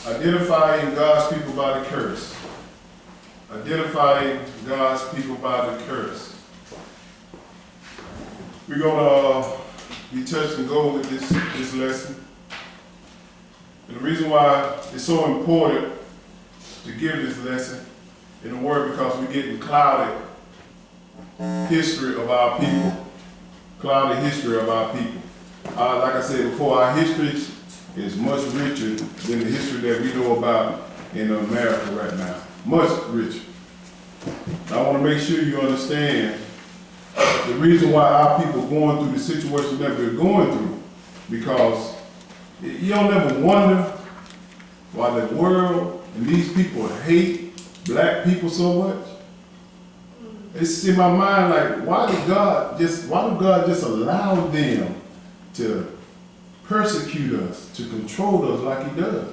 Identifying God's people by the curse. Identifying God's people by the curse. We're going to be touch and go with this lesson. And the reason why it's so important to give this lesson in the Word, because we're getting clouded history of our people. Clouded history of our people. Like I said before, our history is much richer than the history that we know about in America right now. Much richer. I want to make sure you understand the reason why our people are going through the situation that we're going through. Because you don't ever wonder why the world and these people hate black people so much. It's in my mind like, why did God just allow them to persecute us, to control us like he does?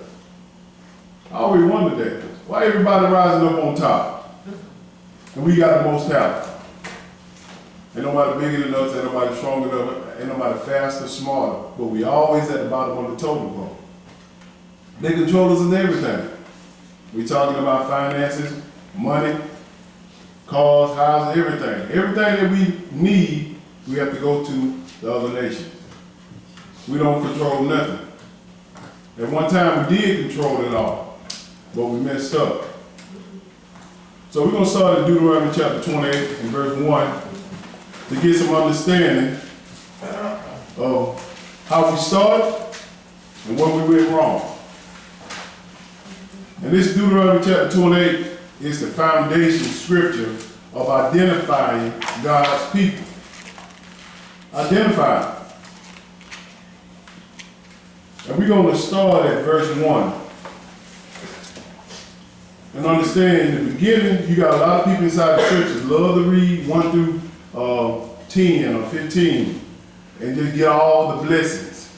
I always wondered that. Why everybody rising up on top? And we got the most talent. Ain't nobody bigger than us, ain't nobody stronger than us, ain't nobody faster, smarter, but we always at the bottom of the totem pole. They control us in everything. We talking about finances, money, cars, houses, everything. Everything that we need, we have to go to the other nations. We don't control nothing. At one time we did control it all, but we messed up. So we're going to start in Deuteronomy chapter 28 and verse 1 to get some understanding of how we started and what we went wrong. And this Deuteronomy chapter 28 is the foundation scripture of identifying God's people. Identifying. And we're going to start at verse 1. And understand, in the beginning, you got a lot of people inside the church that love to read 1 through 10 or 15 and just get all the blessings.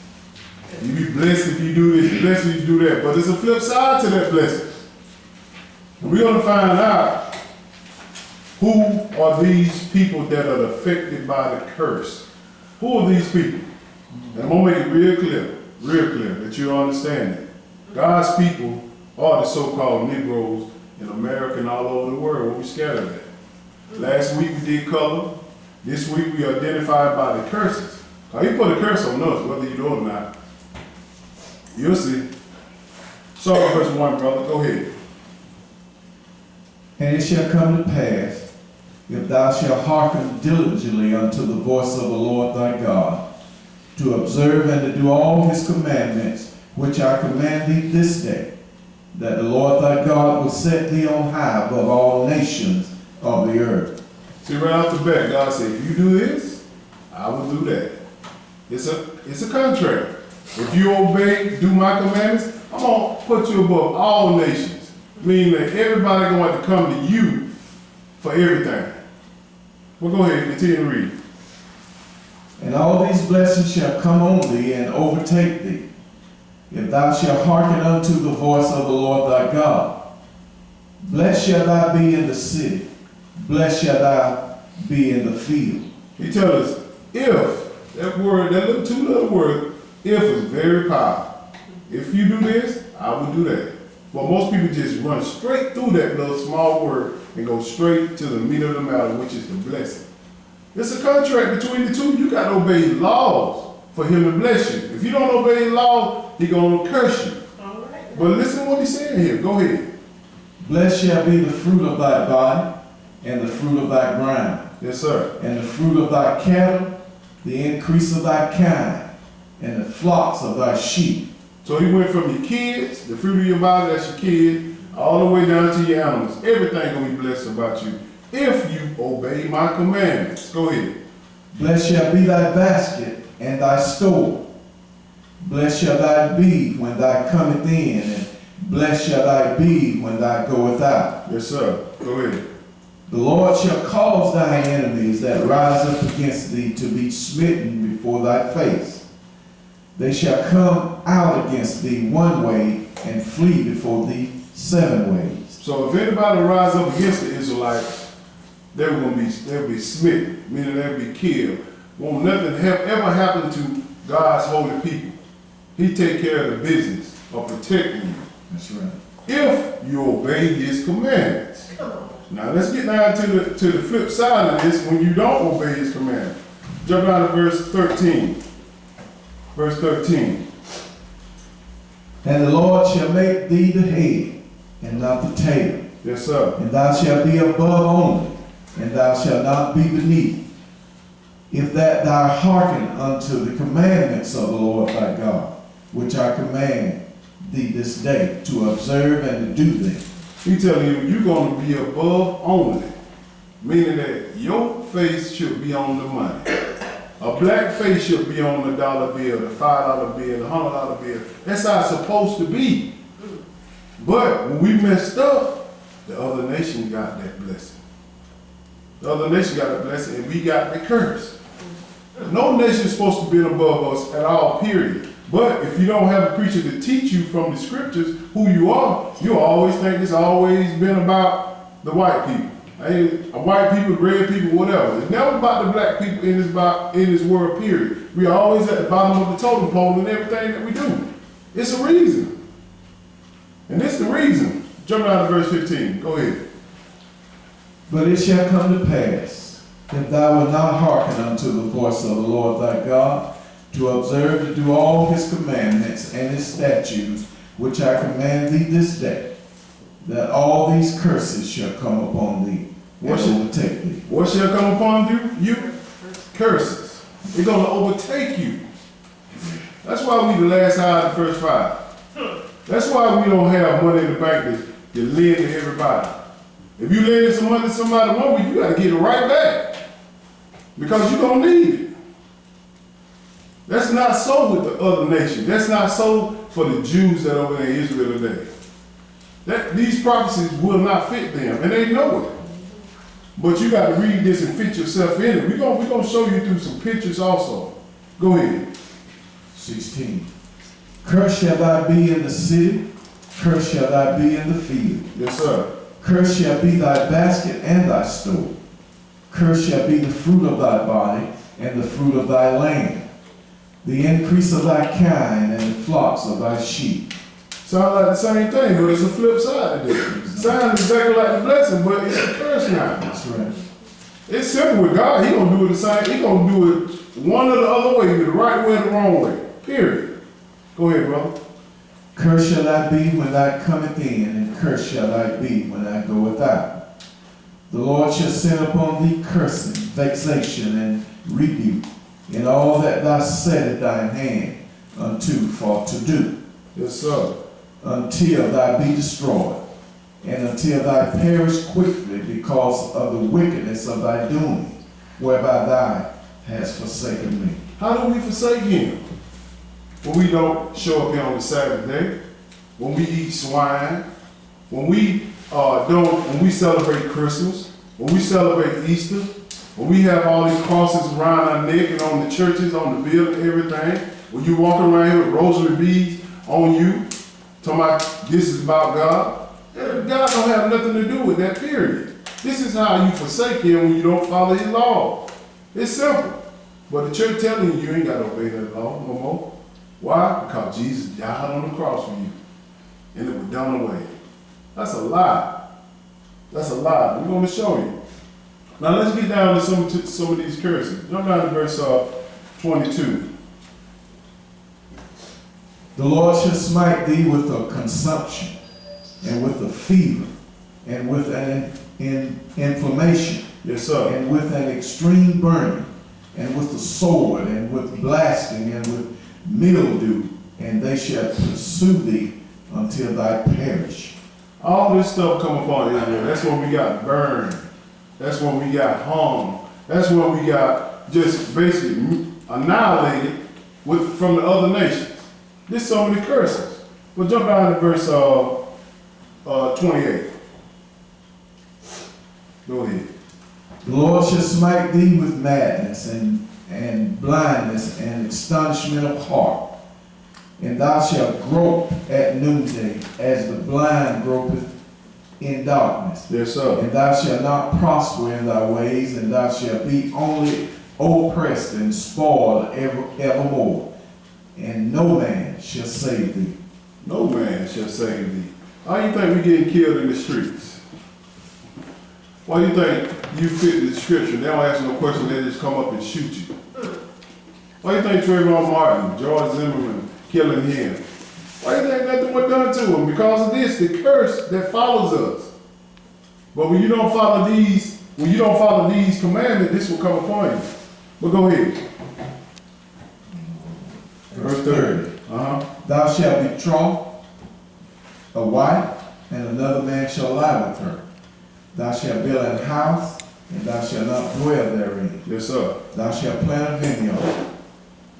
You be blessed if you do this, blessed if you do that. But there's a flip side to that blessing. And we're going to find out who are these people that are affected by the curse. Who are these people? And I'm going to make it real clear that you understand it. God's people are the so-called Negroes in America and all over the world where we scattered at. Last week we did color. This week we identified by the curses. Now he put a curse on us, whether you know it or not. You'll see. Start with verse 1, brother. Go ahead. And it shall come to pass, if thou shalt hearken diligently unto the voice of the Lord thy God, to observe and to do all his commandments, which I command thee this day, that the Lord thy God will set thee on high above all nations of the earth. See, right off the bat, God said, if you do this, I will do that. It's a contract. If you obey, do my commandments, I'm going to put you above all nations. Meaning that everybody going to have to come to you for everything. Well, go ahead, continue to read. And all these blessings shall come on thee and overtake thee, if thou shalt hearken unto the voice of the Lord thy God. Blessed shall thou be in the city, blessed shall thou be in the field. He tells us, if, that word, that little two little word, if is very powerful. If you do this, I will do that. But most people just run straight through that little small word and go straight to the meat of the matter, which is the blessing. It's a contract between the two. You got to obey his laws for him to bless you. If you don't obey his laws, he's going to curse you. All right. But listen to what he's saying here. Go ahead. Blessed shall be the fruit of thy body, and the fruit of thy ground. Yes, sir. And the fruit of thy cattle, the increase of thy kind, and the flocks of thy sheep. So he went from your kids, the fruit of your body, that's your kid, all the way down to your animals. Everything gonna be blessed about you if you obey my commandments. Go ahead. Blessed shall be thy basket and thy store. Blessed shall thy be when thou cometh in, and blessed shall thy be when thou goeth out. Yes, sir. Go ahead. The Lord shall cause thine enemies that rise up against thee to be smitten before thy face. They shall come out against thee one way and flee before thee 7 ways. So if anybody rise up against the Israelites, they'll be smitten, meaning they'll be killed. Won't nothing ever happen to God's holy people. He take care of the business of protecting you. That's right. If you obey his commandments. Now let's get down to the flip side of this when you don't obey his commandments. Jump down to verse 13. Verse 13. And the Lord shall make thee the head, and not the tail. Yes, sir. And thou shalt be above only, and thou shalt not be beneath. If that thou hearken unto the commandments of the Lord thy God, which I command thee this day, to observe and to do them. He telling you, you're going to be above only. Meaning that your face should be on the money. A black face should be on the dollar bill, the $5 bill, the $100 bill. That's how it's supposed to be. But when we messed up, the other nation got that blessing. The other nation got the blessing, and we got the curse. No nation is supposed to be above us at all, period. But if you don't have a preacher to teach you from the scriptures who you are, you'll always think it's always been about the white people. White people, red people, whatever. It's never about the black people in this world, period. We are always at the bottom of the totem pole in everything that we do. It's a reason. And it's the reason. Jump down to verse 15. Go ahead. But it shall come to pass, if thou wilt not hearken unto the voice of the Lord thy God, to observe to do all his commandments and his statutes, which I command thee this day, that all these curses shall come upon thee and overtake thee. What shall come upon you? Curses. They're going to overtake you. That's why we the last high of the first five. That's why we don't have money in the bank to lend to everybody. If you lend some money to somebody one week, you got to get it right back. Because you're going to need it. That's not so with the other nations. That's not so for the Jews that are over in Israel today. These prophecies will not fit them, and they know it. But you got to read this and fit yourself in it. We're going to show you through some pictures also. Go ahead. 16. Cursed shall thou be in the city, cursed shall thou be in the field. Yes, sir. Cursed shall be thy basket and thy store. Cursed shall be the fruit of thy body and the fruit of thy land, the increase of thy kind and the flocks of thy sheep. Sounds like the same thing, but it's a flip side to this. Sounds exactly like the blessing, but it's a curse now. That's right. It's simple with God. He gonna do it the same. He gonna do it one or the other way, the right way or the wrong way. Period. Go ahead, brother. Cursed shall thou be when thou cometh in, and cursed shall thou be when thou goeth out. The Lord shall send upon thee cursing, vexation, and rebuke, in all that thou settest thine hand unto for to do. Yes, sir. Until thou be destroyed, and until thou perish quickly because of the wickedness of thy doing, whereby thou hast forsaken me. How do we forsake him? When we don't show up here on the Sabbath day, when we eat swine, when we celebrate Christmas, when we celebrate Easter, when we have all these crosses around our neck and on the churches, on the building, everything, when you walk around here with rosary beads on you, talking about this is about God, God don't have nothing to do with that, period. This is how you forsake him when you don't follow his law. It's simple. But the church telling you ain't got to obey that law no more. Why? Because Jesus died on the cross for you. And it was done away. That's a lie. That's a lie. We're going to show you. Now let's get down to some of these curses. Jump down to verse 22. The Lord shall smite thee with a consumption, and with a fever, and with an inflammation, Yes, sir. and with an extreme burning, and with the sword, and with blasting, and with mildew, and they shall pursue thee until thou perish. All this stuff come upon Israel. That's when we got burned. That's when we got hung. That's when we got just basically annihilated from the other nations. There's so many curses. We'll jump down to verse 28. Go ahead. The Lord shall smite thee with madness and blindness and astonishment of heart. And thou shalt grope at noonday as the blind gropeth in darkness. Yes, sir. And thou shalt not prosper in thy ways, and thou shalt be only oppressed and spoiled evermore. And no man shall save thee. No man shall save thee. Why you think we getting killed in the streets? Why you think you fit the description? They don't ask no question, they just come up and shoot you. Why you think Trayvon Martin, George Zimmerman killing him? Why you think nothing was done to him? Because of this, the curse that follows us. But when you don't follow these commandments, this will come upon you. But go ahead. Verse 30. Thou shalt betroth a wife, and another man shall lie with her. Thou shalt build an house, and thou shalt not dwell therein. Yes, sir. Thou shalt plant a vineyard,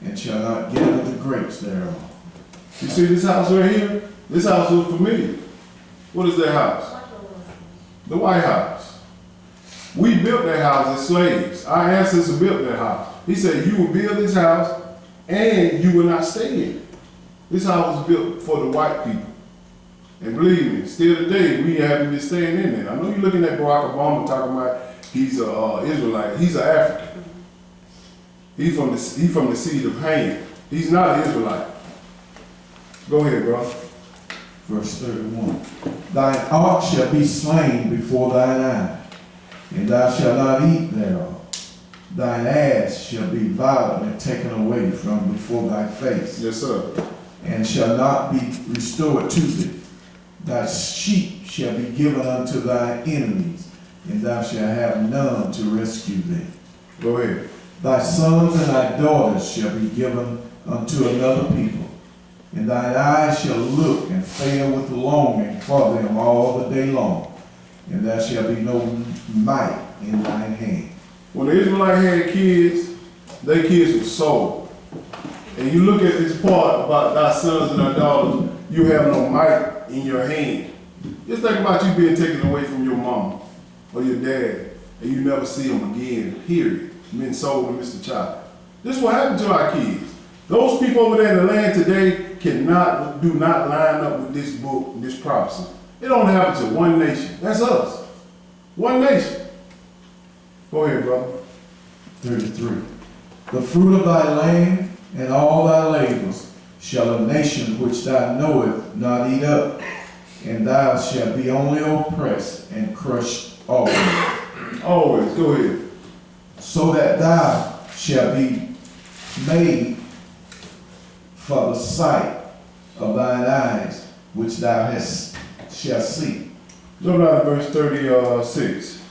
and shalt not get of the grapes thereof. You see this house right here? This house looks familiar. What is that house? The White House. We built that house as slaves. Our ancestors built that house. He said, you will build this house and you will not stay in it. This house was built for the white people. And believe me, still today, we haven't been staying in there. I know you're looking at Barack Obama talking about he's an Israelite. He's an African. He's from the seed of Ham. He's not an Israelite. Go ahead, bro. Verse 31. Thine ox shall be slain before thine eye, and thou shalt not eat thereof. Thine ass shall be violently taken away from before thy face. Yes, sir. And shall not be restored to thee. Thy sheep shall be given unto thy enemies, and thou shalt have none to rescue thee. Go ahead. Thy sons and thy daughters shall be given unto another people, and thine eyes shall look and fail with longing for them all the day long, and there shall be no might in thine hand. When the Israelites had kids, their kids were sold. And you look at this part about thy sons and thy daughters, you have no might in your hand. Just think about you being taken away from your mom or your dad, and you never see them again, period. Been sold to Mr. Child. This is what happened to our kids. Those people over there in the land today do not line up with this book, this prophecy. It only happened to one nation. That's us. One nation. Go ahead, brother. 33. The fruit of thy land and all thy labors shall a nation which thou knowest not eat up, and thou shalt be only oppressed and crushed always. Always. Go ahead. So that thou shalt be made for the sight of thine eyes, which thou shalt see. Jump down to verse 36.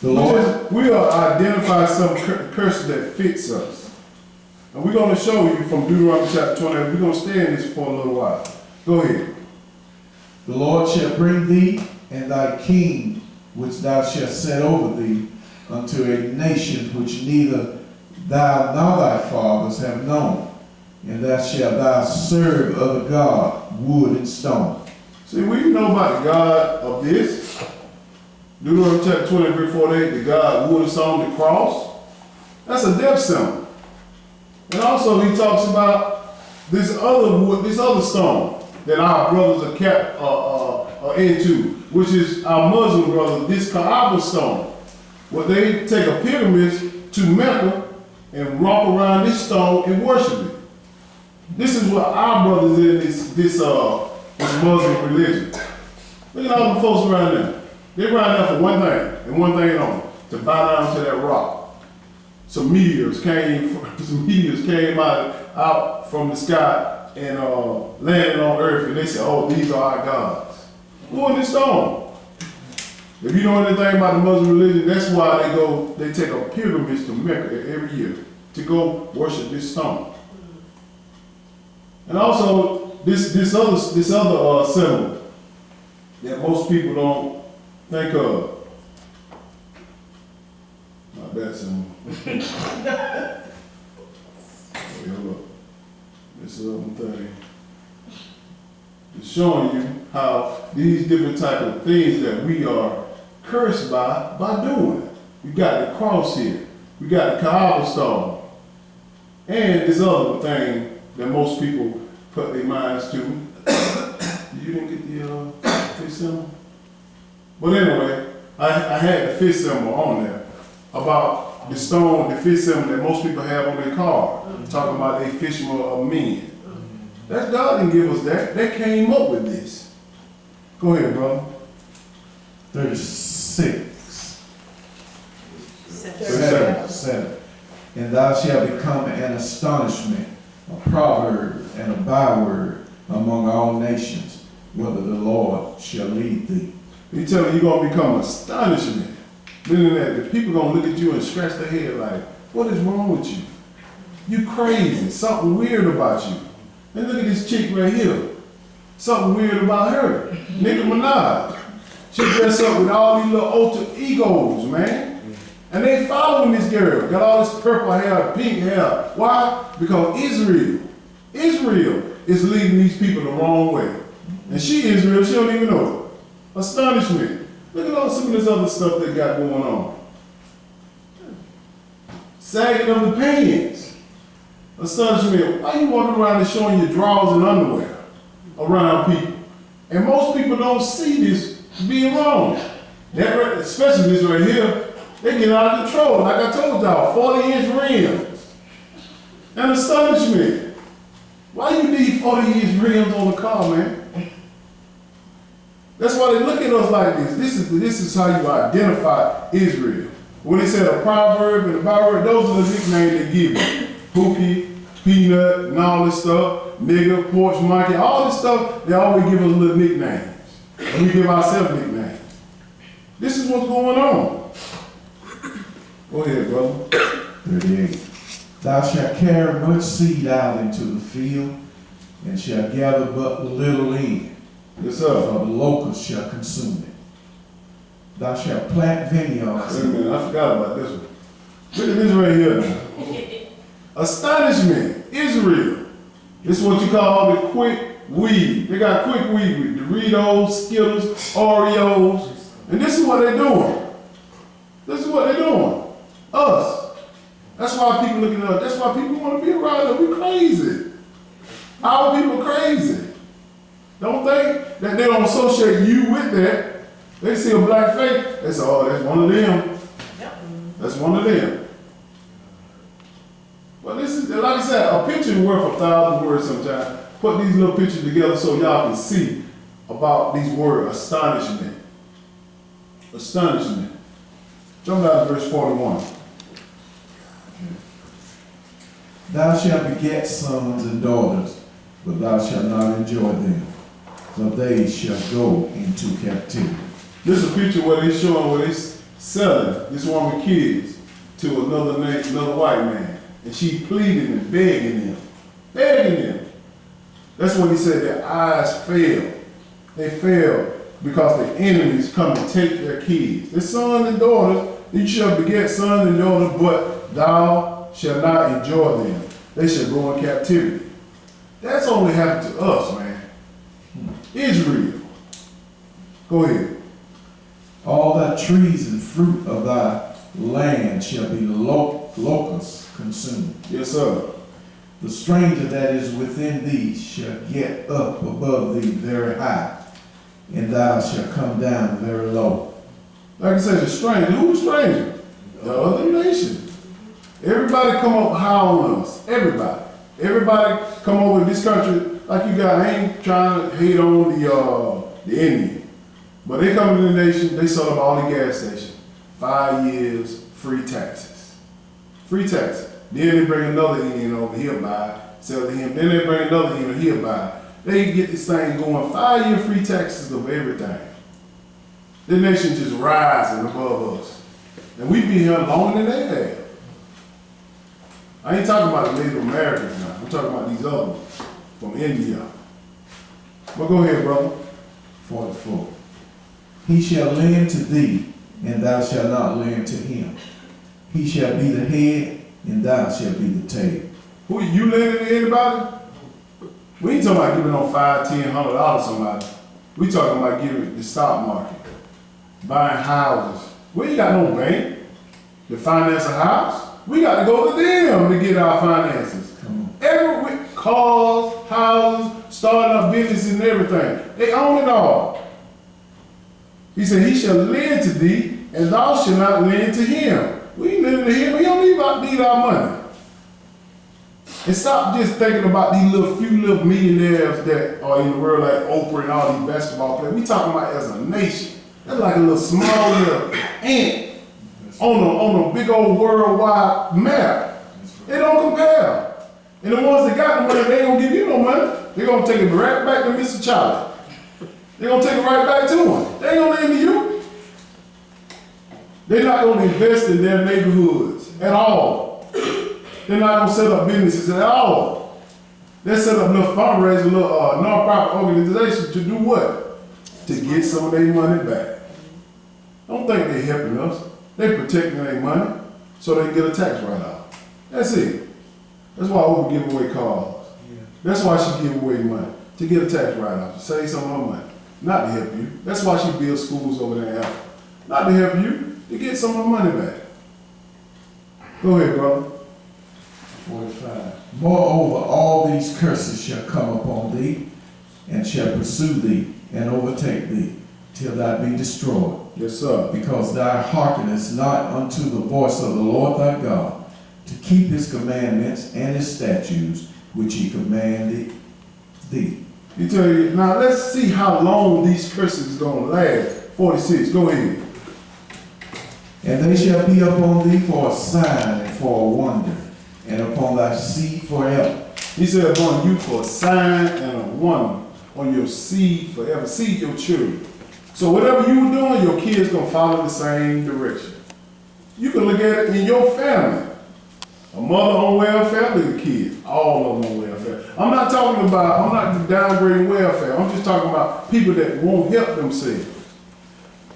The Lord, we are identify some curses that fits us. And we're going to show you from Deuteronomy chapter 20. We're going to stay in this for a little while. Go ahead. the Lord shall bring thee and thy king, which thou shalt set over thee, unto a nation which neither thou nor thy fathers have known, and thou shalt thou serve other God, wood and stone. See, we know about the God of this. Deuteronomy chapter 20, verse 48, the God, wood and stone, the cross. That's a death symbol. And also he talks about this other wood, this other stone that our brothers are into, which is our Muslim brothers, this Kaaba stone. Where they take a pilgrimage to Mecca and walk around this stone and worship it. This is what our brothers in this Muslim religion. Look at all the folks around there. They're around there for one thing and one thing only, to bow down to that rock. Some meteors came out from the sky and landed on earth, and they said, "Oh, these are our gods." Wood and stone. If you know anything about the Muslim religion, that's why they take a pilgrimage to Mecca every year to go worship this stone. And also this other symbol that most people don't think of. Not that symbol. Wait, hold up. This other thing. It's showing you how these different type of things that we are cursed by doing. We got the cross here. We got the Kaaba stone. And this other thing that most people put their minds to. You didn't get the fish symbol? But anyway, I had the fish symbol on there about the stone, the fish symbol that most people have on their car. Talking about they fishermen of men. That's God didn't give us that. They came up with this. Go ahead, brother. 36. 37. 7. And thou shalt become an astonishment, a proverb, and a byword among all nations, whether the Lord shall lead thee. He tell you you're going to become astonishment. Meaning that the people going to look at you and scratch their head like, what is wrong with you? You crazy. Something weird about you. And look at this chick right here. Something weird about her. Nicki Minaj. She dressed up with all these little alter egos, man. And they following this girl. Got all this purple hair, pink hair. Why? Because Israel is leading these people the wrong way. And she Israel, she don't even know it. Astonishment. Look at all some of this other stuff they got going on. Sagging of the pants. Astonishment. Why you walking around and showing your drawers and underwear around people? And most people don't see this being wrong. Especially this right here, they get out of control. Like I told y'all, 40-inch rims. And astonishment. Why you need 40-inch rims on the car, man? That's why they look at us like this. This is how you identify Israel. When they said a proverb and a byword, those are the nicknames they give you. Pookie, Peanut, and all this stuff. Nigga, porch monkey, all this stuff, they always give us little nicknames. And we give ourselves nicknames. This is what's going on. Go ahead, brother. 38. Thou shalt carry much seed out into the field, and shalt gather but little in. Yes, sir. For the locusts shall consume it. Thou shalt plant vineyards. Wait a minute, I forgot about this one. Look at this right here now. Astonishment, Israel. This is what you call the quick weed. They got quick weed with Doritos, Skittles, Oreos. And this is what they're doing. This is what they're doing. Us. That's why people looking at us. That's why people want to be around us. We crazy. Our people crazy. Don't think that they don't associate you with that. They see a black face, they say, oh, that's one of them. Yep. That's one of them. But this is, like I said, a picture is worth 1,000 words sometimes. Put these little pictures together so y'all can see about these words. Astonishment. Astonishment. Jump down to verse 41. Thou shalt beget sons and daughters, but thou shalt not enjoy them, for they shall go into captivity. This is a picture where they showing where they selling this woman kids to another white man. And she pleading and begging them. Begging them. That's when he said their eyes failed. They failed because the enemies come and take their kids. Their sons and daughters, you shall beget sons and daughters, but thou shalt not enjoy them. They shall go in captivity. That's only happened to us, man. Israel. Go ahead. All thy trees and fruit of thy land shall be locusts consumed. Yes, sir. The stranger that is within thee shall get up above thee very high, and thou shalt come down very low. Like I said, the stranger. Who's the stranger? The other nation. Everybody come up high on us. Everybody. Everybody come over to this country like you got. I ain't trying to hate on the Indian. But they come to the nation, they sell up all the gas stations. 5 years, free taxes. Free taxes. Then they bring another Indian over here buy, sell to him. Then they bring another Indian here buy. They get this thing going. 5 year free taxes of everything. The nation just rising above us. And we be here longer than they have. I ain't talking about the Native Americans now. I'm talking about these other ones from India. But go ahead, brother. 44. He shall lend to thee, and thou shalt not lend to him. He shall be the head, and thou shalt be the tail. Who you lending to anybody? We ain't talking about giving on $5, $10, $100 somebody. We talking about giving the stock market, buying houses. We ain't got no bank to finance a house. We got to go to them to get our finances. Every week, cars, houses, starting up business and everything. They own it all. He said, he shall lend to thee, and thou shalt not lend to him. We ain't lending to him. He don't need our money. And stop just thinking about these few little millionaires that are in the world like Oprah and all these basketball players. We talking about as a nation. That's like a little small little ant on a big old worldwide map. They don't compare. And the ones that got the money, they ain't gonna give you no money. They're gonna take it right back to Mr. Charlie. They're gonna take it right back to him. They ain't gonna lend to you. They're not gonna invest in their neighborhoods at all. They're not gonna set up businesses at all. They set up little fundraising, little non-profit organizations to do what? To get some of their money back. Don't think they're helping us. They're protecting their money so they can get a tax write-off. That's it. That's why Oprah give away cars. That's why she give away money, to get a tax write-off, to save some of her money, not to help you. That's why she builds schools over there in Africa. Not to help you, to get some of her money back. Go ahead, brother. 45. Moreover, all these curses shall come upon thee, and shall pursue thee, and overtake thee, till thou be destroyed. Yes, sir. Because thou hearkenest not unto the voice of the Lord thy God, to keep his commandments and his statutes, which he commanded thee. He tell you, now let's see how long these curses is going to last. 46, go ahead. And they shall be upon thee for a sign and for a wonder, and upon thy seed forever. He said upon you for a sign and a wonder, on your seed forever. Seed your children. So whatever you were doing, your kids going to follow the same direction. You can look at it in your family. A mother on welfare, look at the kids. All of them on welfare. I'm not downgrading welfare. I'm just talking about people that won't help themselves.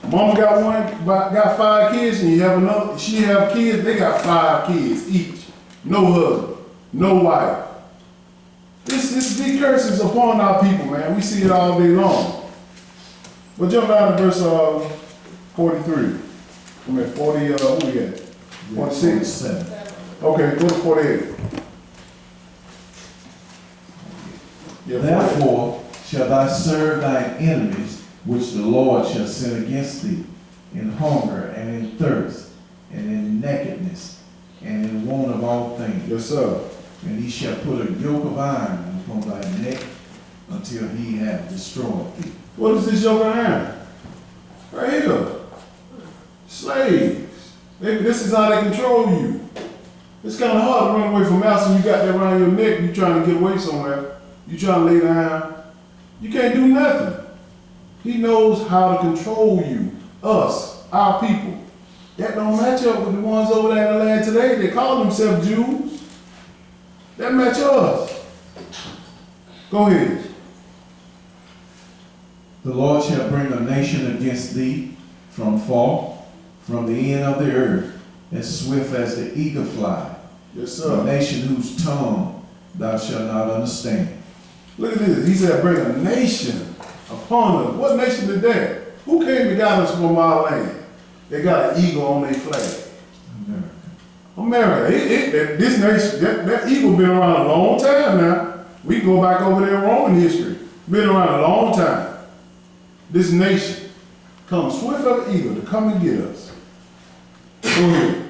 Mama got 5 kids, and you have another, she have kids, they got 5 kids each. No husband, no wife. These curses upon our people, man. We see it all day long. But jump down to verse 43. I mean 40, who we at? 46? Okay, go to 48. Yeah, Therefore shall thou serve thine enemies, which the Lord shall send against thee, in hunger and in thirst, and in nakedness, and in want of all things. Yes, sir. And he shall put a yoke of iron upon thy neck until he have destroyed thee. What is this yoke of iron? Right here. Slaves. This is how they control you. It's kind of hard to run away from master. You got that around your neck. You trying to get away somewhere. You trying to lay down. You can't do nothing. He knows how to control you, us, our people. That don't match up with the ones over there in the land today. They call themselves Jews. That match us. Go ahead. The Lord shall bring a nation against thee from far, from the end of the earth, as swift as the eagle fly. Yes, sir. A nation whose tongue thou shalt not understand. Look at this. He said, bring a nation upon us. What nation is that? Who came and got us from our land? They got an eagle on their flag. America. This nation, that eagle been around a long time now. We can go back over there in Roman history. Been around a long time. This nation comes swift of the eagle to come and get us. Go ahead.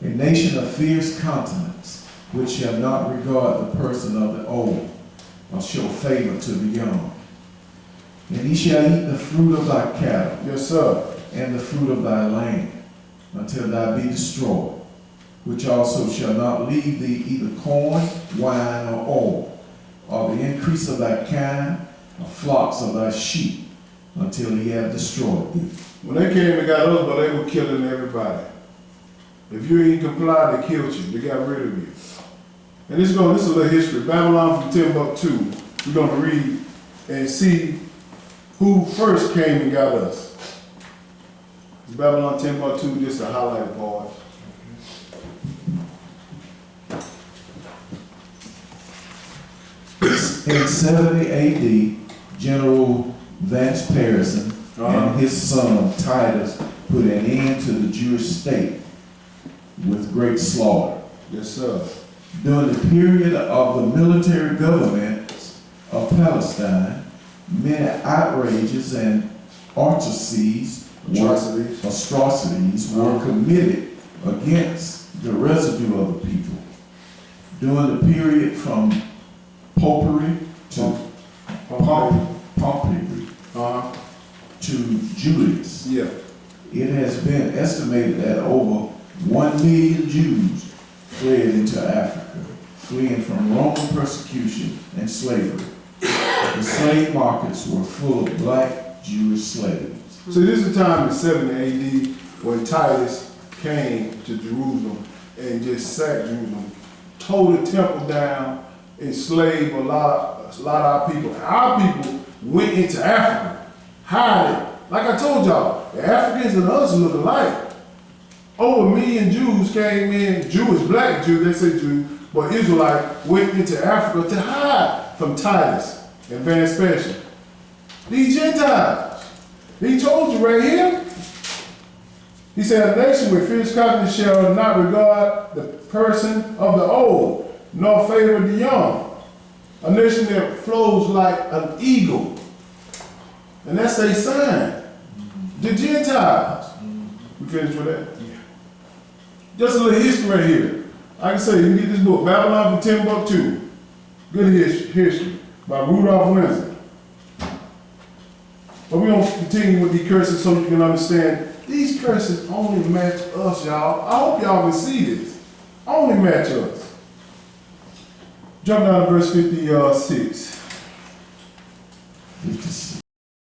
A nation of fierce countenance, which shall not regard the person of the old, or show favor to the young. And he shall eat the fruit of thy cattle, Yes, sir. and the fruit of thy land, until thou be destroyed, which also shall not leave thee either corn, wine, or oil, or the increase of thy kind, or flocks of thy sheep, until he have destroyed thee. When they came and got us, but they were killing everybody. If you ain't complied, they killed you. They got rid of you. And this is a little history. Babylon from Timbuktu. We're going to read and see who first came and got us. It's Babylon, Timbuktu, just a highlighted part. In 70 A.D., General Vance Harrison and his son Titus put an end to the Jewish state with great slaughter. Yes, sir. During the period of the military government of Palestine, many outrages and atrocities were committed against the residue of the people. during the period from Popery to Pompey to Julius. Yeah. It has been estimated that over 1 million Jews fled into Africa, fleeing from Roman persecution and slavery. The slave markets were full of black Jewish slaves. So this is the time in 70 AD when Titus came to Jerusalem and just sacked Jerusalem, tore the temple down, enslaved a lot of our people. Our people went into Africa, hiding. Like I told y'all, the Africans and us look alike. Over 1 million Jews came in, Jewish, black Jews, they say Jews, but Israelites went into Africa to hide from Titus and Vespasian. These Gentiles. He told you right here. He said, a nation with fierce countenance shall not regard the person of the old, nor favor the young. A nation that flows like an eagle. And that's a sign. The Gentiles. We finished with that? Yeah. Just a little history right here. I can say, you can get this book, Babylon from Timbuktu. Good history by Rudolph Windsor. But we're going to continue with these curses so you can understand these curses only match us, y'all. I hope y'all can see this. Only match us. Jump down to verse 56. 56.